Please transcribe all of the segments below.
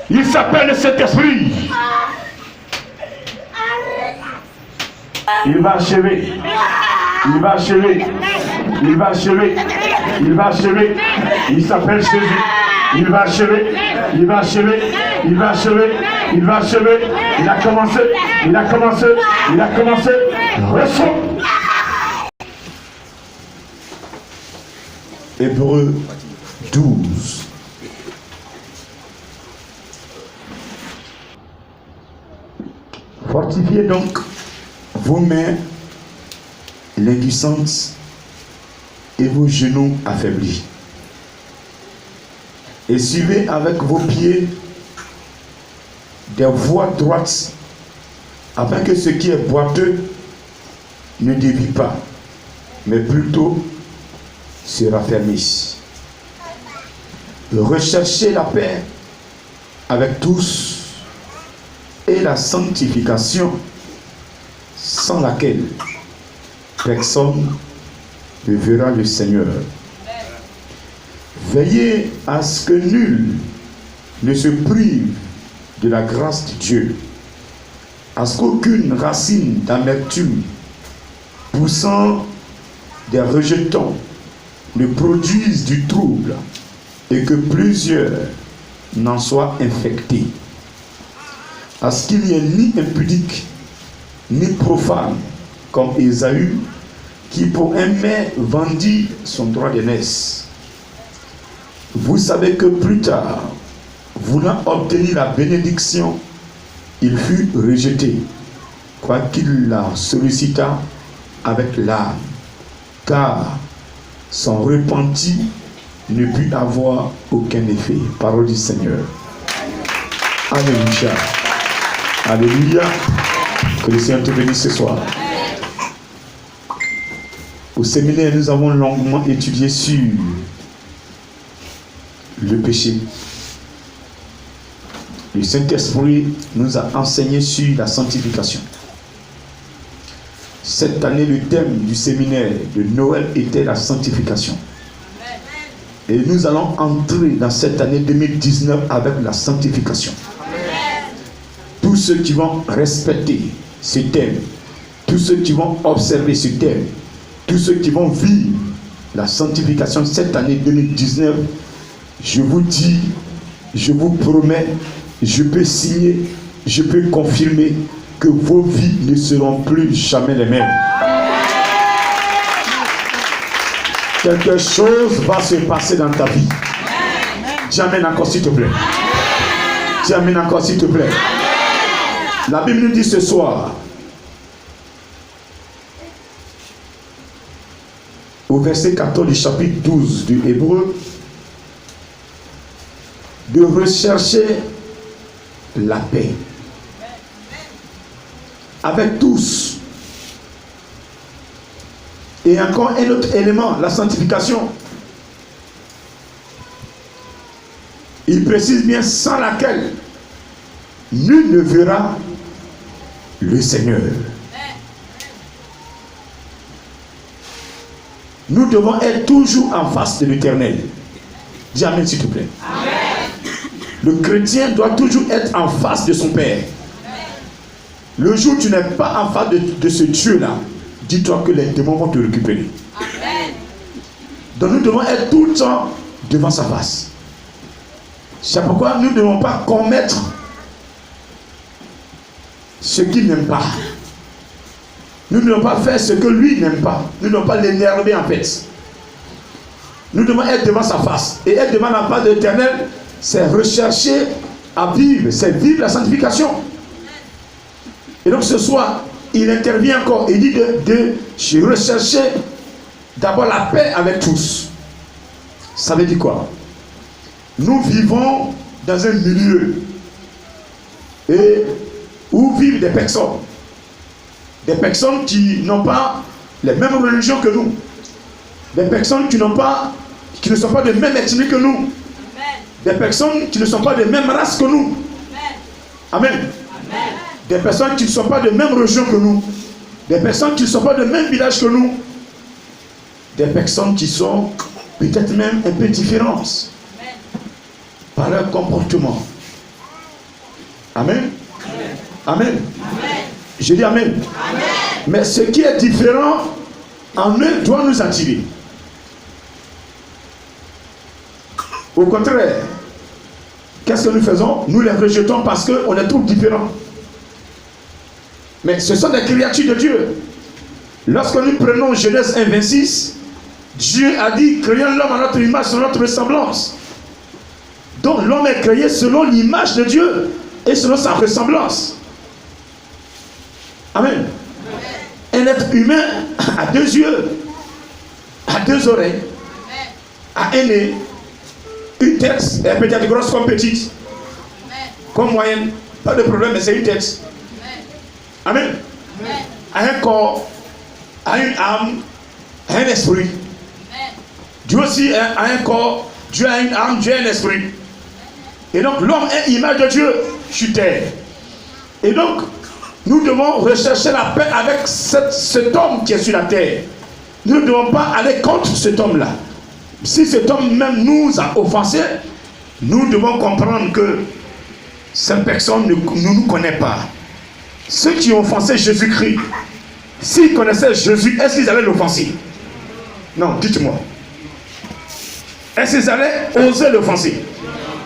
Il s'appelle le Saint-Esprit. Il va achever. Il va achever. Il va achever. Il va achever. Il s'appelle Jésus. Il va achever. Il va achever. Il va achever. Il va achever. Il a commencé. Il a commencé. Il a commencé. Reçois. Hébreux 12. Fortifiez donc vos mains impuissantes et vos genoux affaiblis. Et suivez avec vos pieds des voies droites, afin que ce qui est boiteux ne dévie pas, mais plutôt se raffermisse. Recherchez la paix avec tous et la sanctification, sans laquelle personne ne verra le Seigneur. Veillez à ce que nul ne se prive de la grâce de Dieu, à ce qu'aucune racine d'amertume poussant des rejetons ne produise du trouble et que plusieurs n'en soient infectés. À ce qu'il n'y ait ni impudique, ni profane, comme Ésaü, qui pour un mets vendit son droit d'aînesse. Vous savez que plus tard, voulant obtenir la bénédiction, il fut rejeté, quoiqu'il la sollicita avec l'âme, car son repenti ne put avoir aucun effet. Parole du Seigneur. Alléluia. Alléluia. Que le Seigneur te bénisse ce soir. Au séminaire, nous avons longuement étudié sur le péché. Le Saint-Esprit nous a enseigné sur la sanctification. Cette année, le thème du séminaire de Noël était la sanctification. Et nous allons entrer dans cette année 2019 avec la sanctification. Tous ceux qui vont respecter ce thème, tous ceux qui vont observer ce thème, tous ceux qui vont vivre la sanctification cette année 2019, je vous dis, je vous promets, je peux signer, je peux confirmer que vos vies ne seront plus jamais les mêmes. Quelque chose va se passer dans ta vie. Dis amen encore s'il te plaît. Dis amen encore s'il te plaît. La Bible nous dit ce soir, au verset 14 du chapitre 12 du Hébreu, de rechercher la paix avec tous. Et encore un autre élément, la sanctification. Il précise bien, sans laquelle nul ne verra le Seigneur. Nous devons être toujours en face de l'Éternel. Dis amen s'il te plaît. Amen. Le chrétien doit toujours être en face de son Père. Le jour où tu n'es pas en face de ce Dieu-là, dis-toi que les démons vont te récupérer. Amen. Donc nous devons être tout le temps devant sa face. C'est pourquoi nous ne devons pas commettre ce qu'il n'aime pas. Nous ne devons pas faire ce que lui n'aime pas. Nous ne devons pas l'énerver en fait. Nous devons être devant sa face. Et être devant la face de l'Éternel, c'est rechercher à vivre. C'est vivre la sanctification. Et donc ce soir, il intervient encore. Il dit de rechercher d'abord la paix avec tous. Ça veut dire quoi? Nous vivons dans un milieu où vivent des personnes. Des personnes qui n'ont pas les mêmes religions que nous. Des personnes qui ne sont pas de même ethnie que nous. Des personnes qui ne sont pas de même race que nous. Amen. Amen. Des personnes qui ne sont pas de même religion que nous. Des personnes qui ne sont pas de même village que nous. Des personnes qui sont peut-être même un peu différentes par leur comportement, Amen. Amen. Je dis Amen. Mais ce qui est différent en eux doit nous attirer. Au contraire, qu'est-ce que nous faisons? Nous les rejetons parce qu'on est tous différents. Mais ce sont des créatures de Dieu. Lorsque nous prenons Genèse 1:26, Dieu a dit, créons l'homme à notre image, selon notre ressemblance. Donc l'homme est créé selon l'image de Dieu et selon sa ressemblance. Amen. Un être humain a 2 yeux, a 2 oreilles, a un nez, une tête, elle peut être grosse comme petite, comme moyenne, pas de problème, mais c'est une tête. Amen. A un corps, a une âme, a un esprit. Dieu aussi a un corps, Dieu a une âme, Dieu a un esprit. Et donc l'homme est image de Dieu sur terre. Et donc nous devons rechercher la paix avec cet homme qui est sur la terre. Nous ne devons pas aller contre cet homme-là. Si cet homme même nous a offensés, nous devons comprendre que cette personne ne nous connaît pas. Ceux qui ont offensé Jésus-Christ, s'ils connaissaient Jésus, est-ce qu'ils allaient l'offenser? Non, dites-moi. Est-ce qu'ils allaient oser l'offenser?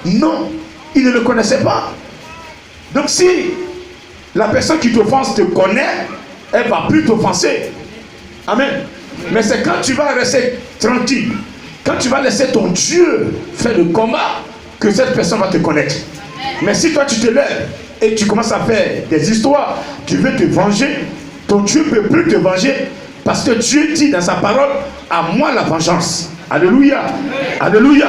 Non, ils ne le connaissaient pas. Donc si la personne qui t'offense te connaît, elle ne va plus t'offenser. Amen. Mais c'est quand tu vas rester tranquille, quand tu vas laisser ton Dieu faire le combat, que cette personne va te connaître. Mais si toi tu te lèves et tu commences à faire des histoires, tu veux te venger, ton Dieu ne peut plus te venger, parce que Dieu dit dans sa parole, à moi la vengeance. Alléluia. Alléluia.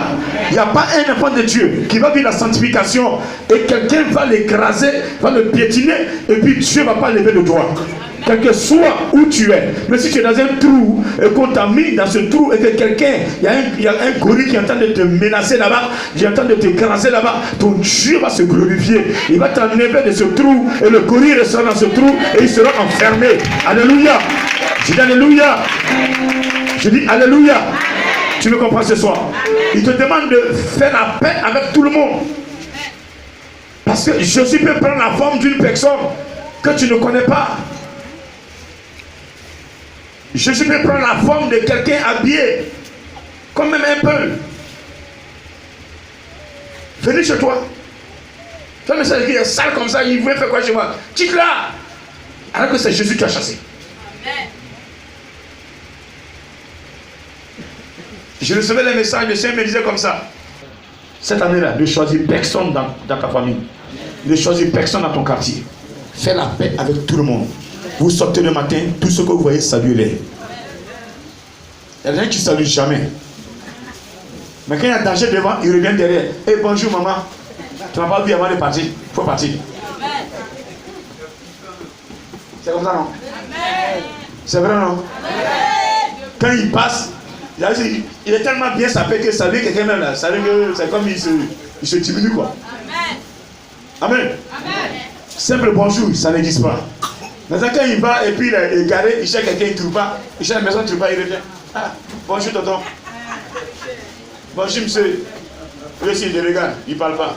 Il n'y a pas un enfant de Dieu qui va vivre la sanctification et quelqu'un va l'écraser, va le piétiner, et puis Dieu ne va pas lever le doigt. Quel que soit où tu es, mais si tu es dans un trou et qu'on t'a mis dans ce trou et que quelqu'un, il y a un gorille qui est en train de te menacer là-bas, qui est en train de t'écraser là-bas, ton Dieu va se glorifier. Il va t'enlever de ce trou et le gorille restera dans ce trou et il sera enfermé. Alléluia. Je dis Alléluia. Je dis Alléluia. Tu me comprends ce soir? Il te demande de faire la paix avec tout le monde. Parce que Jésus peut prendre la forme d'une personne que tu ne connais pas. Jésus peut prendre la forme de quelqu'un habillé, comme même un peu. Venez chez toi. Toi, le Seigneur qui est sale comme ça, il veut faire quoi chez moi? Quitte là. Alors que c'est Jésus qui a chassé. Amen. Je recevais les messages, le Seigneur me disait comme ça. Cette année-là, ne choisis personne dans ta famille. Ne choisis personne dans ton quartier. Fais la paix avec tout le monde. Vous sortez le matin, tout ce que vous voyez, saluez-les. Il y a des gens qui ne saluent jamais. Mais quand il y a danger devant, ils reviennent derrière. Hey, bonjour maman. Tu n'as pas vu avant de partir. Il faut partir. C'est comme ça, non? C'est vrai, non? Quand il passe, il est tellement bien sapé que saluer quelqu'un même là, c'est comme il se diminue quoi. Amen. Simple bonjour, ça n'existe pas. Maintenant quand il va et puis il est égaré, il cherche quelqu'un, il ne trouve pas. Il cherche la maison, il ne trouve pas, il revient. Ah, bonjour tonton. Bonjour monsieur. Lui aussi il te regarde, il ne parle pas.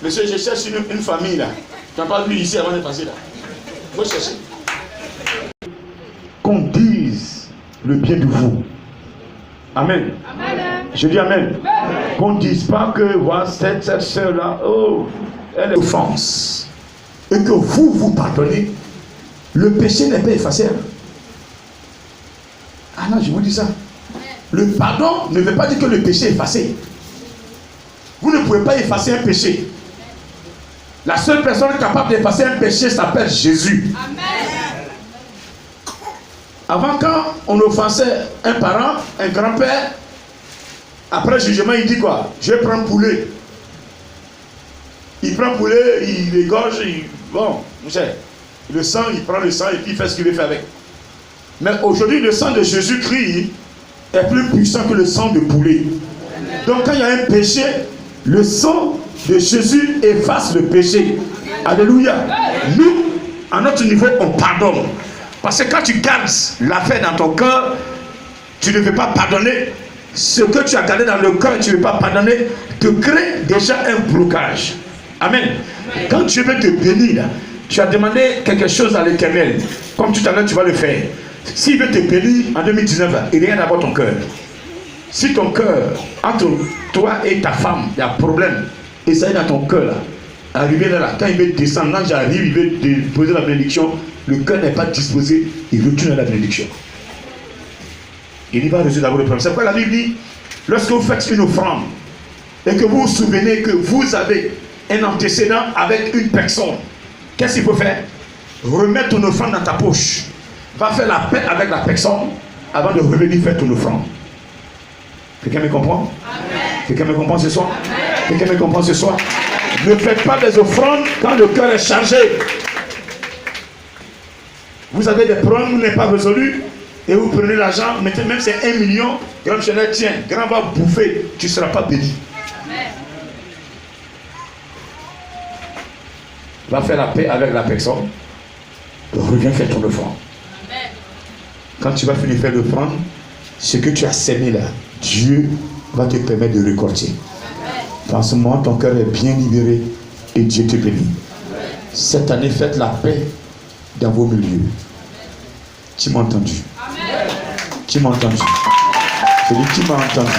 Monsieur, je cherche une famille là. Tu n'as pas vu ici avant de passer là. Il faut chercher. Qu'on dise le bien de vous. Amen. Amen. Je dis Amen. Qu'on ne dise pas que voilà, cette soeur-là, oh, elle est offense. Et que vous pardonnez. Le péché n'est pas effacé. Ah non, je vous dis ça. Le pardon ne veut pas dire que le péché est effacé. Vous ne pouvez pas effacer un péché. La seule personne capable d'effacer un péché s'appelle Jésus. Amen. Avant, quand on offensait un parent, un grand-père, après le jugement, il dit quoi? Je vais prendre poulet. Il prend poulet, il égorge, bon, vous savez, le sang, il prend le sang et puis il fait ce qu'il veut faire avec. Mais aujourd'hui, le sang de Jésus-Christ est plus puissant que le sang de poulet. Donc quand il y a un péché, le sang de Jésus efface le péché. Alléluia. Nous, à notre niveau, on pardonne. Parce que quand tu gardes l'affaire dans ton cœur, tu ne veux pas pardonner. Ce que tu as gardé dans le cœur, tu ne veux pas pardonner, te crée déjà un blocage. Amen. Quand Dieu veut te bénir, tu as demandé quelque chose à l'Éternel. Comme tout à l'heure, tu vas le faire. S'il veut te bénir en 2019, il regarde d'abord ton cœur. Si ton cœur, entre toi et ta femme, il y a un problème, et ça est dans ton cœur là, arrivé là, quand il veut descendre, quand j'arrive, il veut déposer la bénédiction, le cœur n'est pas disposé, il retourne à la bénédiction. Il va résoudre d'abord le problème. C'est pourquoi la Bible dit, lorsque vous faites une offrande, et que vous vous souvenez que vous avez un antécédent avec une personne, qu'est-ce qu'il faut faire? Remettre ton offrande dans ta poche. Va faire la paix avec la personne avant de revenir faire ton offrande. Quelqu'un me comprend? Quelqu'un me comprend ce soir? Quelqu'un me comprend ce soir? Ne faites pas des offrandes quand le cœur est chargé. Vous avez des problèmes, vous n'êtes pas résolus, et vous prenez l'argent, mettez même c'est 1 million, grand missionnaire, tiens, grand va bouffer, tu ne seras pas béni. Va faire la paix avec la personne, reviens faire ton offrande. Quand tu vas finir faire l'offrande, ce que tu as sémé là, Dieu va te permettre de récolter. En ce moment, ton cœur est bien libéré et Dieu te bénit. Cette année, faites la paix dans vos milieux. Tu m'as entendu? Tu m'as entendu? Je dis, tu m'as entendu?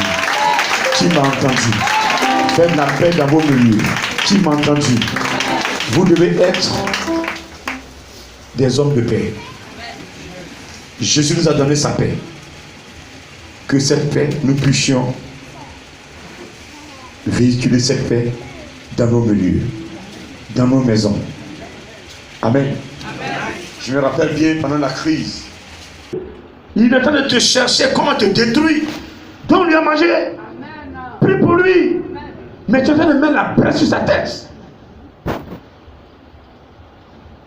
Tu m'as entendu? Faites la paix dans vos milieux. Tu m'as entendu? Vous devez être des hommes de paix. Jésus nous a donné sa paix. Que cette paix, nous puissions véhiculer cette paix dans nos milieux, dans nos maisons. Amen. Je me rappelle bien pendant la crise. Il est en train de te chercher comment te détruire. Donne-lui à manger. Prie pour lui. Mais tu es en train de mettre la presse sur sa tête.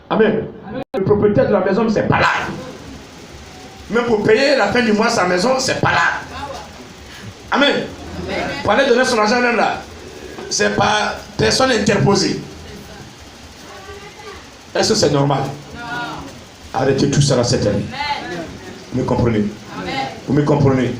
Amen. Le propriétaire de la maison, c'est pas là. Même pour payer la fin du mois sa maison, c'est pas là. Amen. Pour aller donner son argent même là, c'est pas personne interposée. Est-ce que c'est normal? Arrêtez tout ça là cette année. Vous me comprenez? Vous me comprenez?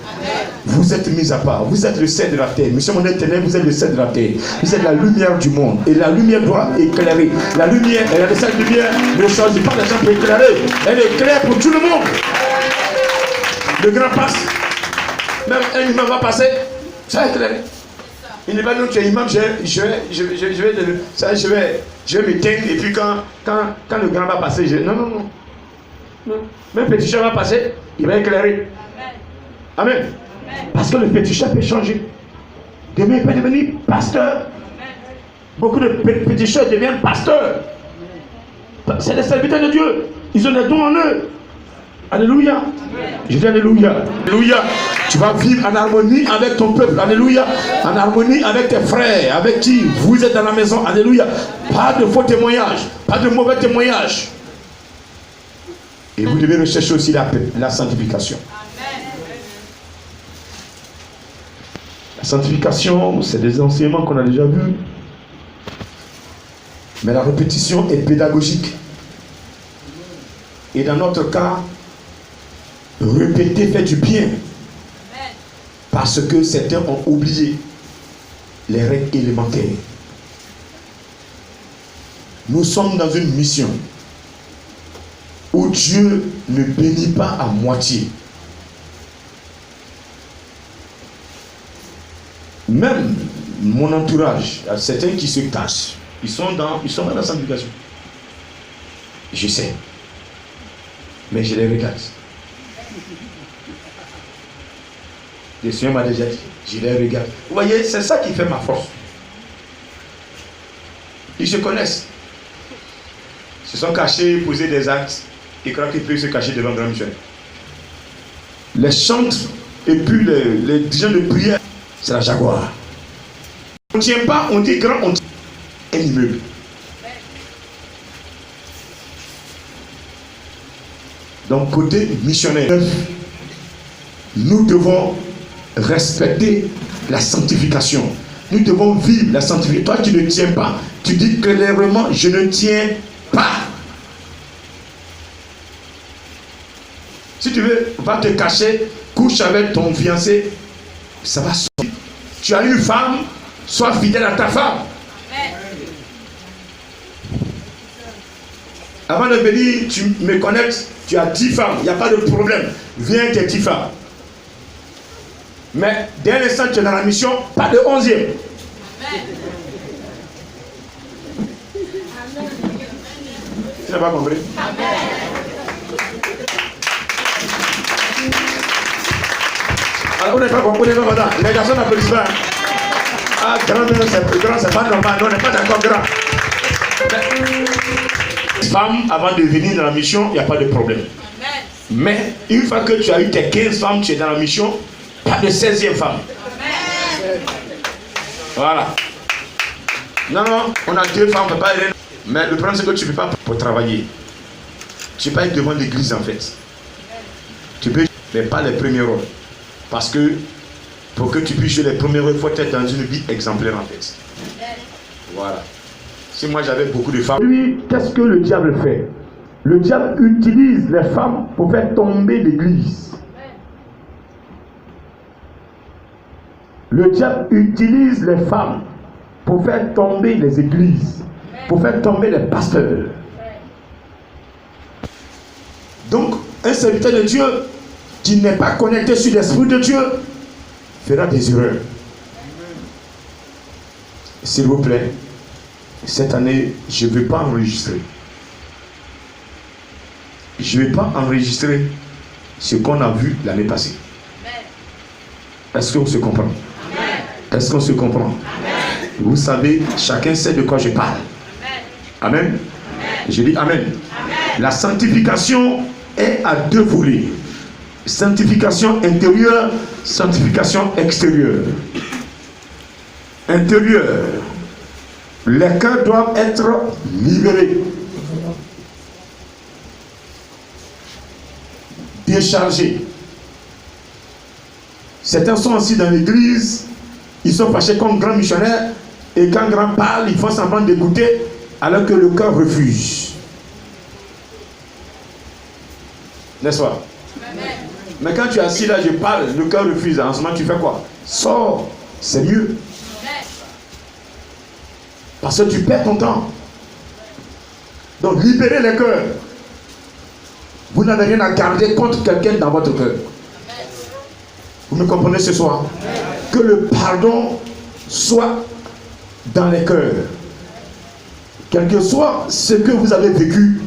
Vous êtes mis à part. Vous êtes le sel de la terre. Monsieur mon éternel, vous êtes le sel de la terre. Vous êtes la lumière du monde. Et la lumière doit éclairer. La lumière, cette lumière ne choisit pas les gens pour éclairer. Elle éclaire pour tout le monde. Le grand passe. Même un imam va passer. Ça éclaire. Il n'est pas nous qui est imam. Je vais m'éteindre. Et puis quand le grand va passer, non. Même petit chat va passer, il va éclairer. Amen. Parce que le petit chat peut changer. Demain, il peut devenir pasteur. Beaucoup de petits chats deviennent pasteurs. C'est des serviteurs de Dieu. Ils ont des dons en eux. Alléluia. Je dis alléluia. Alléluia. Tu vas vivre en harmonie avec ton peuple. Alléluia. En harmonie avec tes frères, avec qui vous êtes dans la maison. Alléluia. Pas de faux témoignages. Pas de mauvais témoignages. Et vous devez rechercher aussi la paix, la sanctification. La sanctification, c'est des enseignements qu'on a déjà vus. Mais la répétition est pédagogique. Et dans notre cas, répéter fait du bien. Parce que certains ont oublié les règles élémentaires. Nous sommes dans une mission où Dieu ne bénit pas à moitié. Même mon entourage, il y a certains qui se cachent. Ils sont dans la sanctification. Je sais. Mais je les regarde. Le Seigneur m'a déjà dit, je les regarde. Vous voyez, c'est ça qui fait ma force. Ils se connaissent. Ils se sont cachés, poser des actes. Ils croient qu'ils peuvent se cacher devant un grand missionnaire. Les chantres et puis les gens de prière, c'est la jaguar. On ne tient pas, on dit grand, on tient un immeuble. Donc côté missionnaire, nous devons respecter la sanctification. Nous devons vivre la sanctification. Toi qui ne tiens pas, tu dis clairement, je ne tiens pas. Si tu veux, va te cacher, couche avec ton fiancé, ça va sortir. Tu as une femme, sois fidèle à ta femme. Avant de venir, tu me connectes, tu as 10 femmes, il n'y a pas de problème. Viens tes 10 femmes. Mais dès l'instant que tu es dans la mission, pas de 11e. Tu n'as pas compris? Alors, on n'est pas compris, les garçons n'applaudissent pas. Ah, grand, c'est pas normal, on n'est pas d'accord, grand. Femmes, avant de venir dans la mission, il n'y a pas de problème. Mais une fois que tu as eu tes 15 femmes, tu es dans la mission, pas de 16e femme. Voilà. Non, on a 2 femmes, on ne peut pas aller. Mais le problème, c'est que tu ne peux pas pour travailler. Tu ne peux pas être devant l'église, en fait. Tu peux, mais pas les premiers rôles. Parce que pour que tu puisses jouer les premiers rôles, il faut être dans une vie exemplaire, en fait. Voilà. Si moi j'avais beaucoup de femmes. Lui, qu'est-ce que le diable fait? Le diable utilise les femmes pour faire tomber l'église. Le diable utilise les femmes pour faire tomber les églises, pour faire tomber les pasteurs. Donc, un serviteur de Dieu qui n'est pas connecté sur l'Esprit de Dieu fera des erreurs. S'il vous plaît, cette année, je ne vais pas enregistrer. Je ne vais pas enregistrer ce qu'on a vu l'année passée. Est-ce qu'on se comprend? Est-ce qu'on se comprend? Vous savez, chacun sait de quoi je parle. Amen. Je dis Amen. La sanctification est à 2 volets. Sanctification intérieure, sanctification extérieure. Intérieure. Les cœurs doivent être libérés. Déchargés. Certains sont assis dans l'église, ils sont fâchés comme grand missionnaire, et quand grand parle, ils font semblant d'écouter, alors que le cœur refuse. N'est-ce pas? Mais quand tu es assis là, je parle, le cœur refuse. En ce moment, tu fais quoi? Sors, c'est mieux. Parce que tu perds ton temps. Donc, libérez les cœurs. Vous n'avez rien à garder contre quelqu'un dans votre cœur. Vous me comprenez ce soir? Que le pardon soit dans les cœurs. Quel que soit ce que vous avez vécu,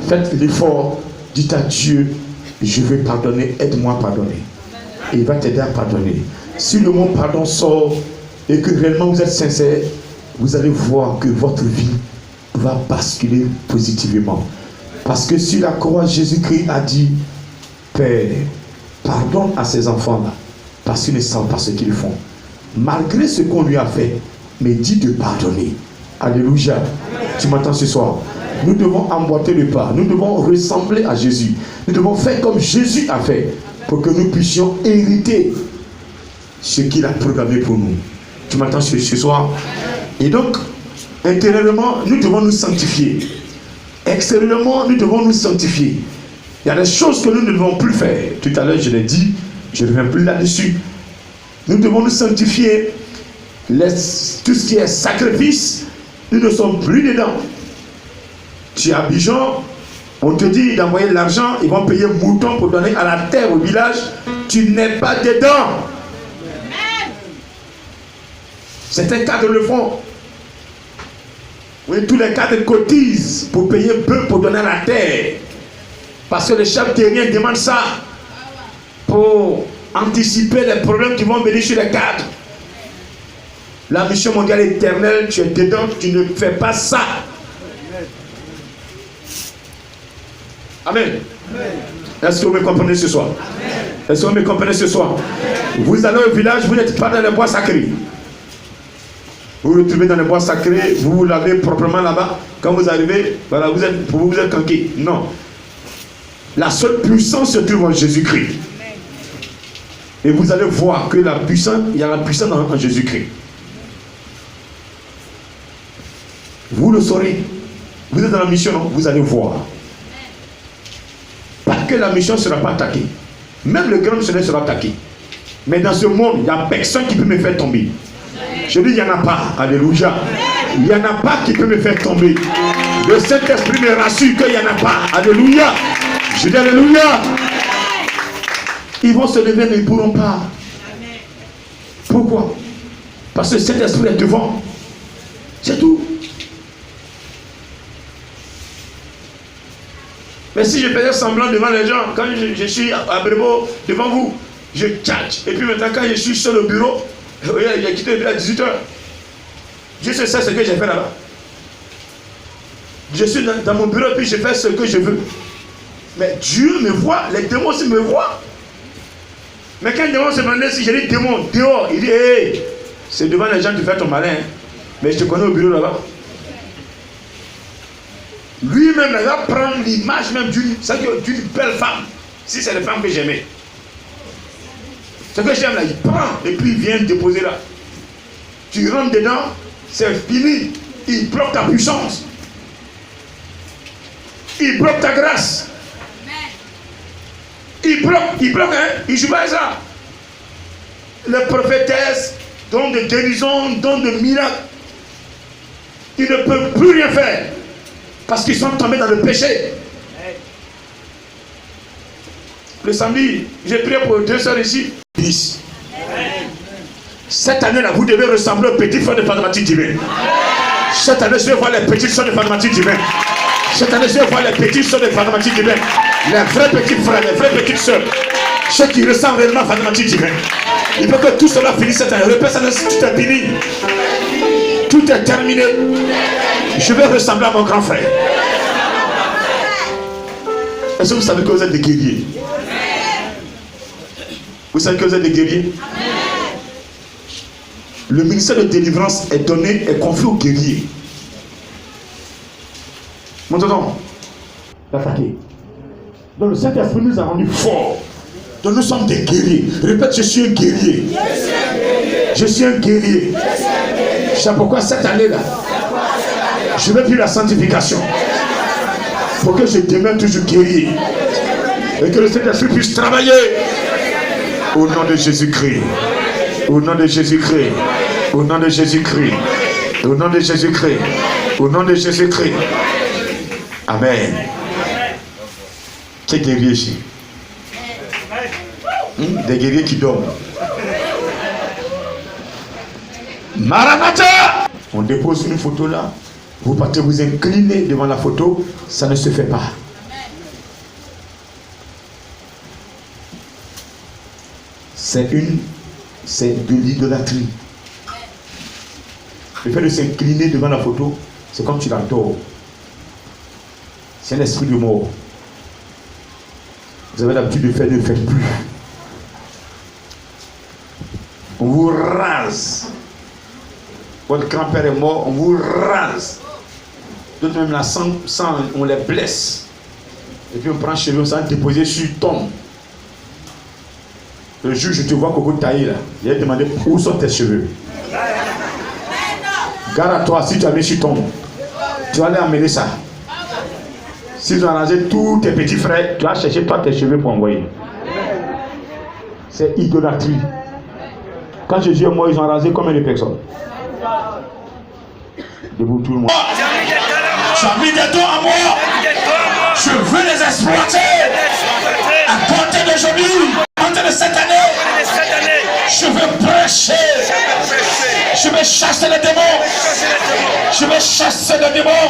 faites l'effort. Dites à Dieu, je vais pardonner, aide-moi à pardonner. Et il va t'aider à pardonner. Si le mot pardon sort et que réellement vous êtes sincère, vous allez voir que votre vie va basculer positivement. Parce que sur la croix, Jésus-Christ a dit, Père, pardonne à ces enfants-là, parce qu'ils ne savent pas ce qu'ils font. Malgré ce qu'on lui a fait, mais dis de pardonner. Alléluia. Tu m'entends ce soir? Nous devons emboîter le pas. Nous devons ressembler à Jésus. Nous devons faire comme Jésus a fait, pour que nous puissions hériter ce qu'il a programmé pour nous. Tu m'entends ce soir? Et donc, intérieurement, nous devons nous sanctifier. Extérieurement, nous devons nous sanctifier. Il y a des choses que nous ne devons plus faire. Tout à l'heure, je l'ai dit, je ne reviens plus là-dessus. Nous devons nous sanctifier. Tout ce qui est sacrifice, nous ne sommes plus dedans. Tu es à Bijon, on te dit d'envoyer l'argent, ils vont payer mouton pour donner à la terre au village. Tu n'es pas dedans. Certains cadres le font. Oui, tous les cadres cotisent pour payer peu pour donner à la terre. Parce que le chef terrien demande ça pour anticiper les problèmes qui vont venir sur les cadres. La mission mondiale éternelle, tu es dedans, tu ne fais pas ça. Amen. Est-ce que vous me comprenez ce soir? Est-ce que vous me comprenez ce soir? Vous allez au village, vous n'êtes pas dans les bois sacrés. Vous vous retrouvez dans les bois sacrés, vous vous lavez proprement là-bas. Quand vous arrivez, voilà, vous êtes canqué. Non. La seule puissance se trouve en Jésus-Christ. Et vous allez voir que la puissance, il y a la puissance en Jésus-Christ. Vous le saurez. Vous êtes dans la mission, non? Vous allez voir. Pas que la mission ne sera pas attaquée. Même le grand missionnaire sera attaqué. Mais dans ce monde, il n'y a personne qui peut me faire tomber. Je dis, il n'y en a pas. Alléluia. Il n'y en a pas qui peut me faire tomber. Le Saint-Esprit me rassure qu'il n'y en a pas. Alléluia. Je dis alléluia. Ils vont se lever, mais ils ne pourront pas. Pourquoi? Parce que le Saint-Esprit est devant. C'est tout. Mais si je faisais semblant devant les gens, quand je suis à Brébeau, devant vous, je tchatche. Et puis maintenant, quand je suis seul au bureau, j'ai quitté le bureau à 18h. Je sais ce que j'ai fait là-bas. Je suis dans mon bureau, puis je fais ce que je veux. Mais Dieu me voit, les démons aussi me voient. Mais quand les démons se demandent si j'ai dit démon, dehors, il dit, hey, c'est devant les gens que tu fais ton malin. Mais je te connais au bureau là-bas. Lui-même, il va prendre l'image même d'une belle femme. Si c'est les femmes que j'aimais. Ce que j'aime là, il prend et puis il vient déposer là. Tu rentres dedans, c'est fini. Il bloque ta puissance. Il bloque ta grâce. Il bloque, hein. Il joue pas ça. Les prophétesses, dons de guérison, dons de miracles, ils ne peuvent plus rien faire. Parce qu'ils sont tombés dans le péché. Le samedi, j'ai prié pour 2 sœurs ici. Cette année-là, vous devez ressembler aux petits frères de Pharmacie divine. Cette année, je vais voir les petites sœurs de Pharmacie divine. Cette année, je vais voir les petites sœurs de Pharmacie divine. Les vrais petits frères, les vraies petites sœurs. Ceux qui ressemblent réellement à Pharmacie divine. Il faut que tout cela finisse cette année. Répète ça, tout est fini. Tout est terminé. Je vais ressembler à mon grand frère. Est-ce que vous savez que vous êtes des guerriers? Vous savez que vous êtes des guerriers? Le ministère de délivrance est donné et confié aux guerriers. Maintenant, l'attaquer. Donc le Saint-Esprit nous a rendus forts. Donc nous sommes des guerriers. Répète, je suis un guerrier. Je suis un guerrier. C'est pourquoi cette année-là, je vais vivre la sanctification. Pour que je demeure toujours guerrier. Et que le Saint-Esprit puisse travailler. Au nom de Jésus-Christ. Au nom de Jésus-Christ. Au nom de Jésus-Christ. Au nom de Jésus-Christ. Au nom de Jésus-Christ. Amen. Qui est guerrier ici? Des guerriers qui dorment. Maranatha! On dépose une photo là. Vous partez vous incliner devant la photo. Ça ne se fait pas. C'est de l'idolâtrie. Le fait de s'incliner devant la photo, c'est comme tu l'adores. C'est un esprit de mort. Vous avez l'habitude de faire, ne le faites plus. On vous rase. Votre grand-père est mort, on vous rase. D'autres même la sang, on les blesse. Et puis on prend chez eux, on s'en déposer sur tombe. Le jour je te vois Coco taillé là, il a demandé où sont tes cheveux. Garde à toi, si tu as mis sur tombe, tu vas aller amener ça. Si tu as rasé tous tes petits frères, tu vas chercher toi tes cheveux pour envoyer. C'est idolâtrie. Quand je dis moi, ils ont rasé combien de personnes? Debout tout le monde. Tu as mis des dons à moi. Je veux les exploiter. À compter d'aujourd'hui, à compter de cette année, je veux prêcher. Je vais chasser les démons. Je vais chasser les démons.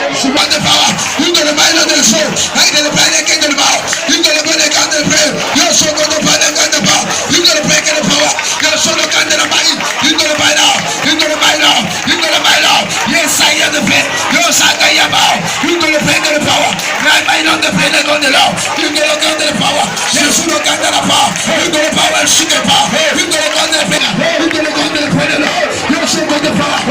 Je vais de power. You go to buy the show. I get the buy the king of the power. You go to buy the king of the prayer. You so go to buy the king of the power. You go to break the power. You so the king of the buy. You go to buy now. You go to buy now. You go to buy now. Yes, I am the play. You saga yaba. You go to break the power. I buy not the play on the law. You go to go to the power. You so the king of the power. You go to power sugar power. You go to go to the play. You go to go to the play. You so go to power.